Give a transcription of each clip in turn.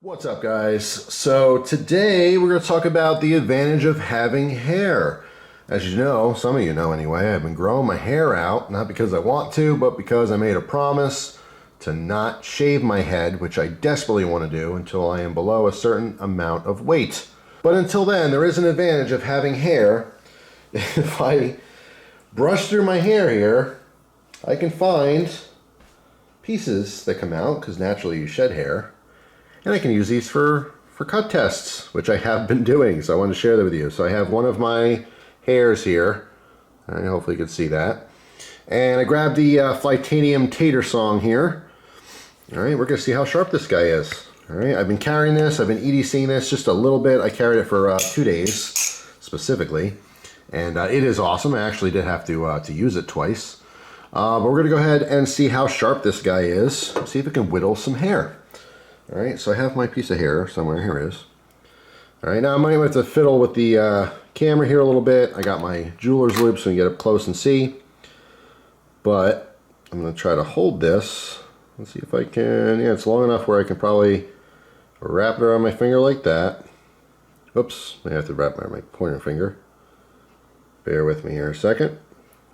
What's up, guys? So today we're going to talk about the advantage of having hair. As you know, some of you know anyway, I've been growing my hair out, not because I want to, but because I made a promise to not shave my head, which I desperately want to do until I am below a certain amount of weight. But until then, there is an advantage of having hair. If I brush through my hair here, I can find pieces that come out, because naturally you shed hair. And I can use these for cut tests, which I have been doing, so I wanted to share that with you. So I have one of my hairs here, and hopefully you can see that. And I grabbed the Flytanium tater song here. All right, we're going to see how sharp this guy is. All right, I've been carrying this, I've been EDCing this just a little bit. I carried it for 2 days, specifically. And it is awesome. I actually did have to use it twice. But we're going to go ahead and see how sharp this guy is. See if it can whittle some hair. Alright, so I have my piece of hair somewhere. Here it is. Alright, now I might have to fiddle with the camera here a little bit. I got my Jewlers Loupes so we can get up close and see. But I'm going to try to hold this. Let's see if I can. Yeah, it's long enough where I can probably wrap it around my finger like that. Oops, I have to wrap my pointer finger. Bear with me here a second.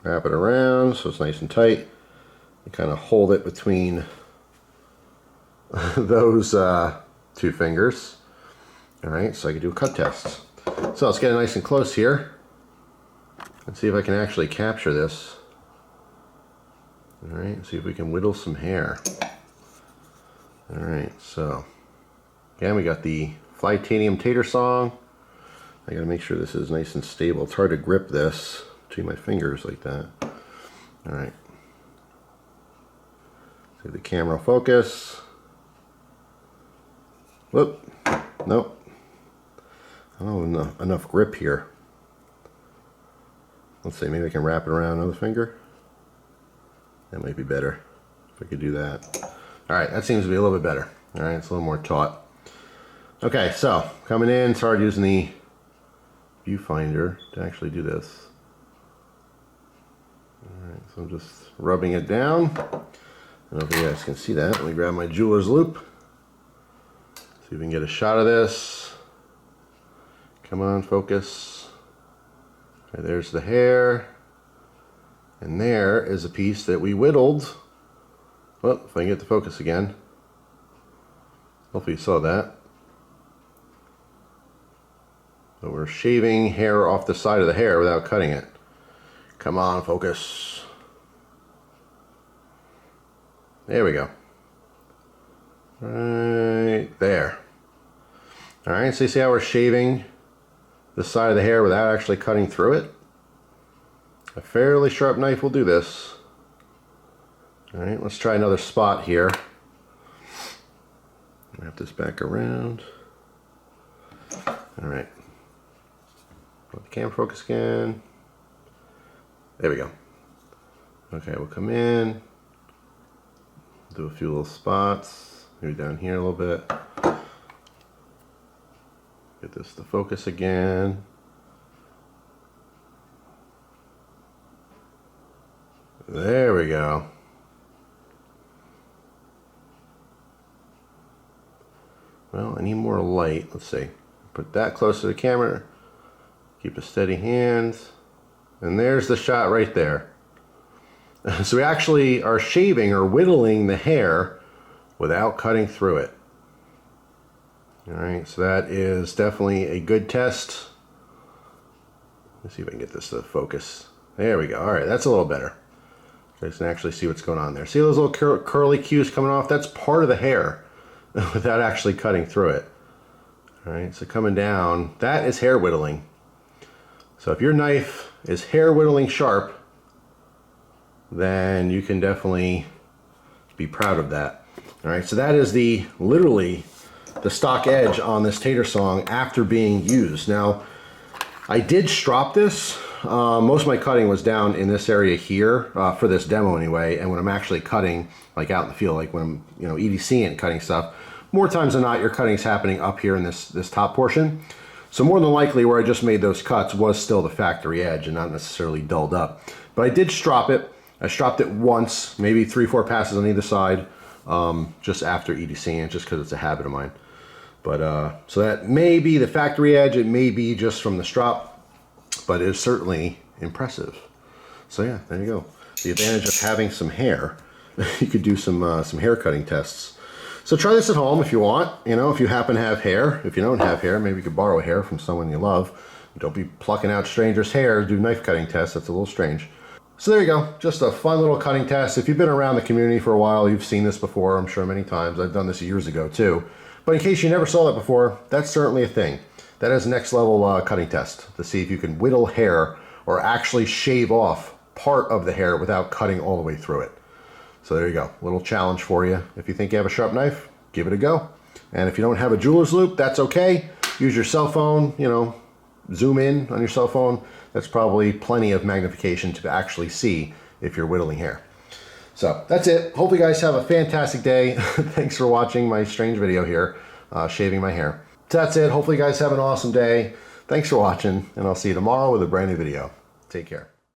Wrap it around so it's nice and tight. And kind of hold it between those 2 fingers. Alright, so I can do a cut test. So let's get it nice and close here and see if I can actually capture this. Alright, see if we can whittle some hair. Alright, so again we got the Flytanium tater song. I gotta make sure this is nice and stable. It's hard to grip this between my fingers like that. Alright. See the camera focus. Whoop, nope. I don't have enough grip here. Let's see, maybe I can wrap it around another finger. That might be better if I could do that. Alright, that seems to be a little bit better. Alright, it's a little more taut. Okay, so coming in, it's hard using the viewfinder to actually do this. Alright, so I'm just rubbing it down. I don't know if you guys can see that. Let me grab my Jewelers Loupe. See if we can get a shot of this. Come on, focus. Okay, there's the hair. And there is a piece that we whittled. Well, if I can get the focus again. Hopefully you saw that. So we're shaving hair off the side of the hair without cutting it. Come on, focus. There we go. Right there. Alright, so you see how we're shaving the side of the hair without actually cutting through it? A fairly sharp knife will do this. Alright, let's try another spot here. Wrap this back around. Alright. Let the camera focus again. There we go. Okay, we'll come in. Do a few little spots. Maybe down here a little bit. Get this to focus again. There we go. Well, I need more light. Let's see. Put that close to the camera. Keep a steady hand. And there's the shot right there. So we actually are shaving or whittling the hair without cutting through it. Alright, so that is definitely a good test. Let's see if I can get this to focus. There we go. Alright, that's a little better. You guys can actually see what's going on there. See those little curly cues coming off? That's part of the hair without actually cutting through it. Alright, so coming down, that is hair whittling. So if your knife is hair whittling sharp, then you can definitely be proud of that. Alright, so that is literally the stock edge on this tater song after being used. Now, I did strop this. Most of my cutting was down in this area here, for this demo anyway, and when I'm actually cutting, like out in the field, like when I'm, EDCing and cutting stuff, more times than not, your cutting's happening up here in this top portion. So more than likely where I just made those cuts was still the factory edge and not necessarily dulled up. But I did strop it. I stropped it once, maybe 3-4 passes on either side, just after EDCing it, just because it's a habit of mine. But so that may be the factory edge, it may be just from the strop, but it's certainly impressive. So yeah, there you go. The advantage of having some hair. You could do some hair cutting tests. So try this at home if you want. You know, if you happen to have hair. If you don't have hair, maybe you could borrow hair from someone you love. Don't be plucking out strangers' hair to do knife cutting tests. That's a little strange. So there you go. Just a fun little cutting test. If you've been around the community for a while, you've seen this before, I'm sure many times. I've done this years ago too. But in case you never saw that before, that's certainly a thing. That is next level cutting test to see if you can whittle hair or actually shave off part of the hair without cutting all the way through it. So there you go, a little challenge for you. If you think you have a sharp knife, give it a go. And if you don't have a jeweler's loupe, that's okay. Use your cell phone, you know, zoom in on your cell phone. That's probably plenty of magnification to actually see if you're whittling hair. So that's it. Hope you guys have a fantastic day. Thanks for watching my strange video here, shaving my hair. So that's it. Hopefully you guys have an awesome day. Thanks for watching, and I'll see you tomorrow with a brand new video. Take care.